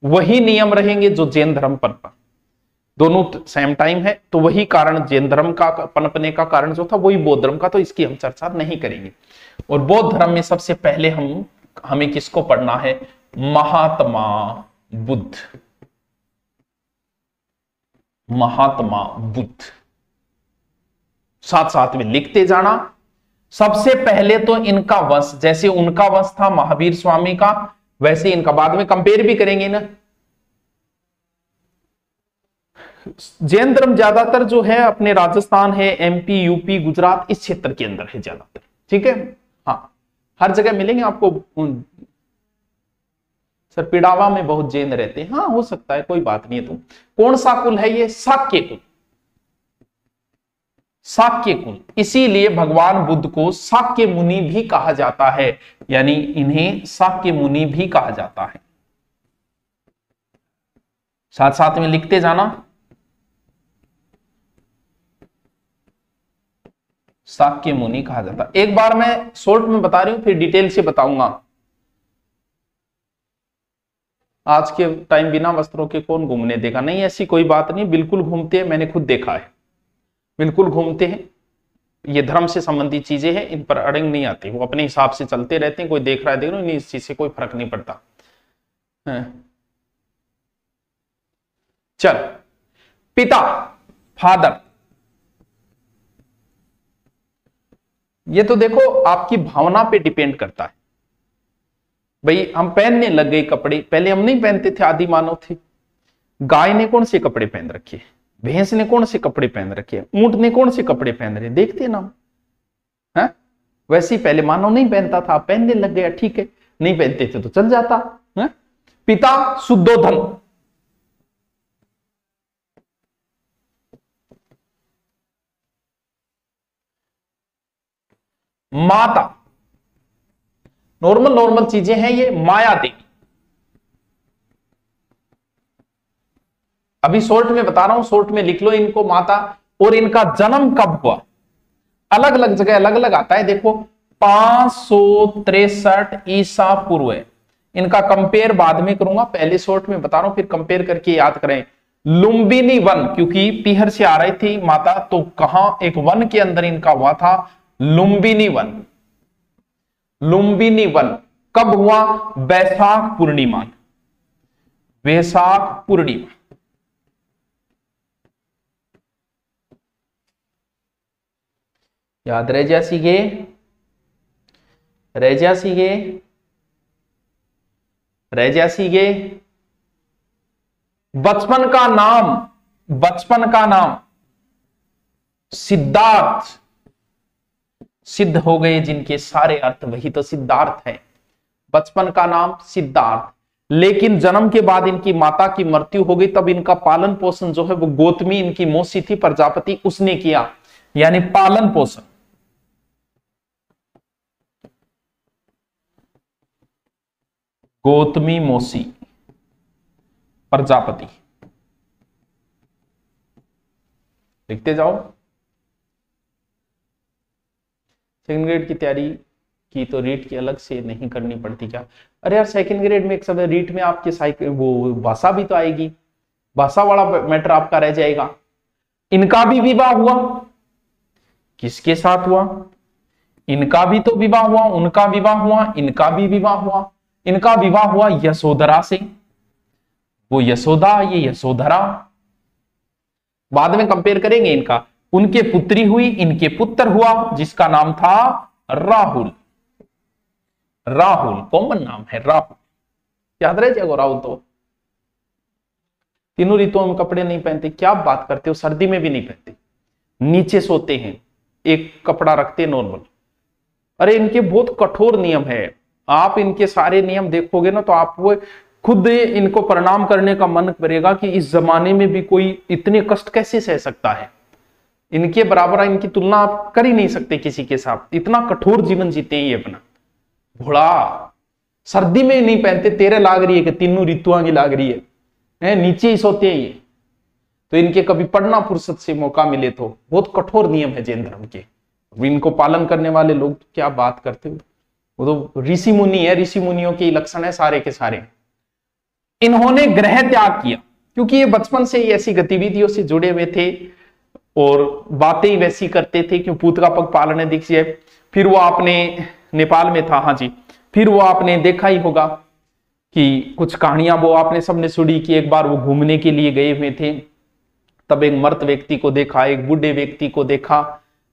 वही नियम रहेंगे जो जैन धर्म पनपा, दोनों सेम टाइम है। तो वही कारण, जैन धर्म का पनपने का कारण जो था वही बौद्ध धर्म का, तो इसकी हम चर्चा नहीं करेंगे। और बौद्ध धर्म में सबसे पहले हमें किसको पढ़ना है? महात्मा बुद्ध। महात्मा बुद्ध, साथ साथ में लिखते जाना। सबसे पहले तो इनका वंश, जैसे उनका वंश था महावीर स्वामी का, वैसे इनका, बाद में कंपेयर भी करेंगे ना। जैन धर्म ज्यादातर जो है अपने राजस्थान है, एमपी, यूपी, गुजरात, इस क्षेत्र के अंदर है ज्यादातर। ठीक है, हाँ, हर जगह मिलेंगे आपको। सर पिड़ावा में बहुत जैन रहते हैं, हाँ हो सकता है, कोई बात नहीं है। तुम कौन सा कुल है ये? शाक्य कुल। शाक्य कुल, इसीलिए भगवान बुद्ध को शाक्य मुनि भी कहा जाता है, यानी इन्हें शाक्य मुनि भी कहा जाता है। साथ साथ में लिखते जाना, शाक्य मुनि कहा जाता। एक बार मैं शॉर्ट में बता रही हूं, फिर डिटेल से बताऊंगा। आज के टाइम बिना वस्त्रों के कौन घूमने देगा? नहीं, ऐसी कोई बात नहीं, बिल्कुल घूमते हैं, मैंने खुद देखा है, बिल्कुल घूमते हैं। ये धर्म से संबंधित चीजें हैं, इन पर अड़ंग नहीं आती, वो अपने हिसाब से चलते रहते हैं। कोई देख रहा है, देख रहा है, इस चीज से कोई फर्क नहीं पड़ता। चल, पिता, फादर, ये तो देखो आपकी भावना पे डिपेंड करता है। भाई हम पहनने लग गए कपड़े, पहले हम नहीं पहनते थे, आदि मानव थे। गाय ने कौन से कपड़े पहन रखे, भैंस ने कौन से कपड़े पहन रखे, ऊंट ने कौन से कपड़े पहन रहे, देखते ना है। वैसे ही पहले मानव नहीं पहनता था, पहनने लग गया, ठीक है, नहीं पहनते थे तो चल जाता है। पिता शुद्धोधन, माता नॉर्मल नॉर्मल चीजें हैं ये, माया देवी। अभी शॉर्ट में बता रहा हूं, शॉर्ट में लिख लो इनको, माता। और इनका जन्म कब हुआ, अलग अलग जगह अलग अलग आता है। देखो 563 ईसा पूर्व है। इनका कंपेयर बाद में करूंगा, पहले शॉर्ट में बता रहा हूं, फिर कंपेयर करके याद करें। लुम्बिनी वन, क्योंकि पीहर से आ रही थी माता, तो कहां एक वन के अंदर इनका हुआ था, लुम्बिनी वन। लुम्बिनी वन कब हुआ, वैशाख पूर्णिमा, वैशाख पूर्णिमा। याद रह जा सीगे, रह जा सीगे, रह जा सीगे। बचपन का नाम, बचपन का नाम सिद्धार्थ। सिद्ध हो गए जिनके सारे अर्थ, वही तो सिद्धार्थ है। बचपन का नाम सिद्धार्थ। लेकिन जन्म के बाद इनकी माता की मृत्यु हो गई, तब इनका पालन पोषण जो है वो गौतमी, इनकी मौसी थी प्रजापति, उसने किया, यानी पालन पोषण। गौतमी मौसी प्रजापति, लिखते जाओ। सेकंड ग्रेड की तैयारी की तो रीट की अलग से नहीं करनी पड़ती क्या? अरे यार सेकंड ग्रेड में एक सब रीट में आपके साइकिल वो भाषा भी तो आएगी, भाषा वाला मैटर आपका रह जाएगा। इनका भी विवाह हुआ, किसके साथ हुआ? इनका भी तो विवाह हुआ, उनका विवाह हुआ, इनका भी विवाह हुआ। इनका विवाह हुआ यशोधरा से, वो यशोदा, ये यशोधरा। बाद में कंपेयर करेंगे इनका। उनके पुत्री हुई, इनके पुत्र हुआ, जिसका नाम था राहुल। राहुल कॉमन नाम है, राहुल, याद रह जाएगा राहुल। तो तीनों ऋतुओं में कपड़े नहीं पहनते, क्या बात करते हो, सर्दी में भी नहीं पहनते, नीचे सोते हैं, एक कपड़ा रखते नॉर्मल। अरे इनके बहुत कठोर नियम है, आप इनके सारे नियम देखोगे ना तो आप वो खुद इनको प्रणाम करने का मन करेगा कि इस जमाने में भी कोई इतने कष्ट कैसे सह सकता है। इनके बराबर इनकी तुलना आप कर ही नहीं सकते किसी के साथ, इतना कठोर जीवन जीते हैं ये अपना। भोला सर्दी में नहीं पहनते, तेरे लाग रही है कि तीनों ऋतुओं की लाग रही है, नीचे ही सोते हैं ये। तो इनके कभी पढ़ना फुर्सत से मौका मिले तो, बहुत कठोर नियम है जैन धर्म के, इनको पालन करने वाले लोग क्या बात करते हो, वो तो ऋषि मुनि है, ऋषि मुनियों के लक्षण है सारे के सारे। इन्होंने ग्रह त्याग किया, क्योंकि ये बचपन से ही ऐसी गतिविधियों से जुड़े हुए थे और बातें वैसी करते थे, क्यों पूत का पग पालने दीजिए। फिर वो आपने नेपाल में था, हाँ जी, फिर वो आपने देखा ही होगा कि कुछ कहानियां वो आपने सबने सुनी कि एक बार वो घूमने के लिए गए हुए थे, तब एक मर्द व्यक्ति को देखा, एक बूढ़े व्यक्ति को देखा,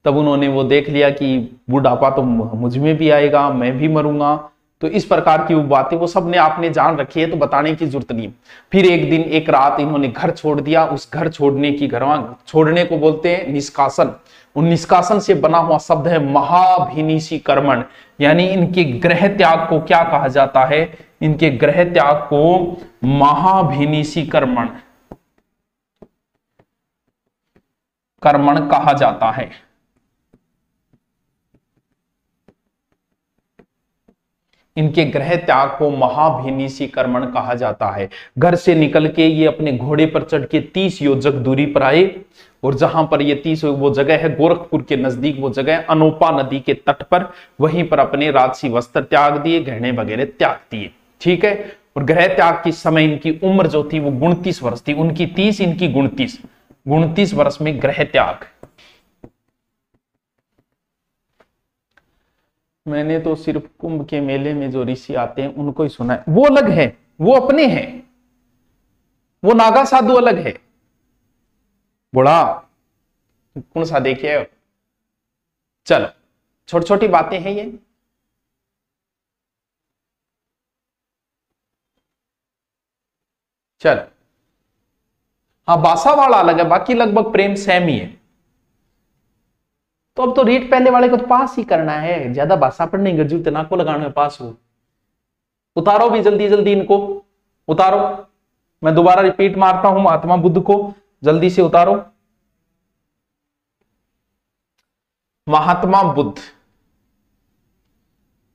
तब उन्होंने वो देख लिया कि बुढ़ापा तो मुझ में भी आएगा, मैं भी मरूंगा। तो इस प्रकार की वो बातें वो सब ने आपने जान रखी है, तो बताने की जरूरत नहीं। फिर एक दिन एक रात इन्होंने घर छोड़ दिया, उस घर छोड़ने की, घर छोड़ने को बोलते हैं निष्कासन। उन निष्कासन से बना हुआ शब्द है महाभिनिषि कर्मण, यानी इनके ग्रह त्याग को क्या कहा जाता है? इनके ग्रह त्याग को महाभिनिषि कर्मण, कर्मण कहा जाता है। इनके ग्रह त्याग को महाभिनिषि कर्मण कहा जाता है। घर से निकल के ये अपने घोड़े पर चढ़ के 30 योजक दूरी पर आए, और जहां पर ये 30 वो जगह है गोरखपुर के नजदीक, वो जगह अनोपा नदी के तट पर, वहीं पर अपने राजसी वस्त्र त्याग दिए, गहने वगैरह त्याग दिए, ठीक है। और ग्रह त्याग के समय इनकी उम्र जो थी वो 29 वर्ष थी, उनकी 30, इनकी 29 वर्ष में ग्रह त्याग। मैंने तो सिर्फ कुंभ के मेले में जो ऋषि आते हैं उनको ही सुना है, वो अलग है, वो अपने हैं, वो नागा साधु अलग है। बड़ा कौन सा देखिए, चलो छोटी छोटी बातें हैं ये। चल, हाँ बासावाड़ा अलग है, बाकी लगभग प्रेम सेम ही है। तो अब तो रीट पहले वाले को तो पास ही करना है, ज्यादा भाषा पढ़ने की जरूरत ना को लगाने में पास हो। उतारो भी जल्दी जल्दी इनको, उतारो। मैं दोबारा रिपीट मारता हूं महात्मा बुद्ध को, जल्दी से उतारो। महात्मा बुद्ध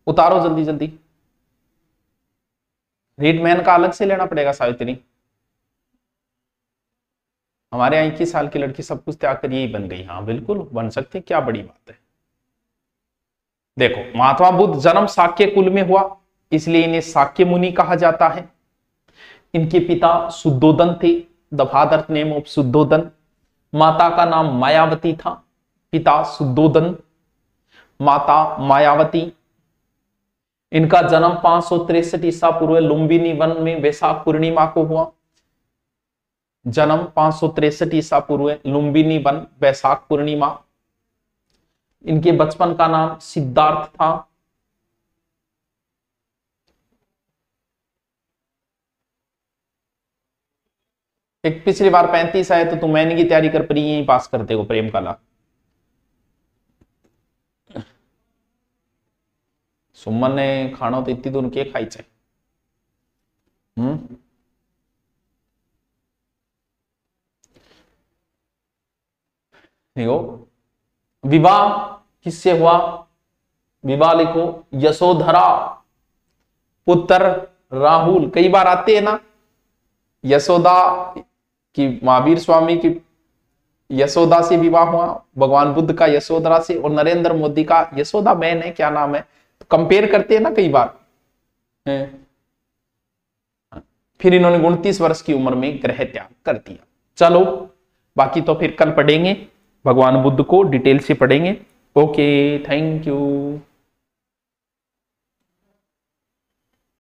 उतारो जल्दी जल्दी। रीड मैन का अलग से लेना पड़ेगा सावित्री। हमारे यहाँ 21 साल की लड़की सब कुछ त्याग कर यही बन गई। हाँ बिल्कुल बन सकते, क्या बड़ी बात है। देखो महात्मा बुद्ध जन्म शाक्य कुल में हुआ, इसलिए इन्हें शाक्य मुनि कहा जाता है। इनके पिता शुद्धोदन थे, the father name of Shuddhodan. माता का नाम मायावती था, पिता शुद्धोदन, माता मायावती। इनका जन्म 563 ईसा पूर्व लुम्बिनी वन में वैशाख पूर्णिमा को हुआ। जन्म 563 ईसा पूर्व लुम्बिनी वन वैशाख पूर्णिमा। इनके बचपन का नाम सिद्धार्थ था। एक पिछली बार 35 आए तो तुम मैंने की तैयारी कर पड़ी, यही पास करते हो प्रेम कला। सुमन ने खाना तो इतनी दूर के खाई चाहिए। देखो विवाह किससे हुआ, विवाह लिखो यशोधरा पुत्र राहुल। कई बार आते हैं ना, यशोदा की, महावीर स्वामी की यशोदा से विवाह हुआ, भगवान बुद्ध का यशोधरा से, और नरेंद्र मोदी का यशोदा बहन है, क्या नाम है, तो कंपेयर करते हैं ना कई बार। फिर इन्होंने 29 वर्ष की उम्र में ग्रह त्याग कर दिया। चलो बाकी तो फिर कल पढ़ेंगे, भगवान बुद्ध को डिटेल से पढ़ेंगे। Okay, thank you.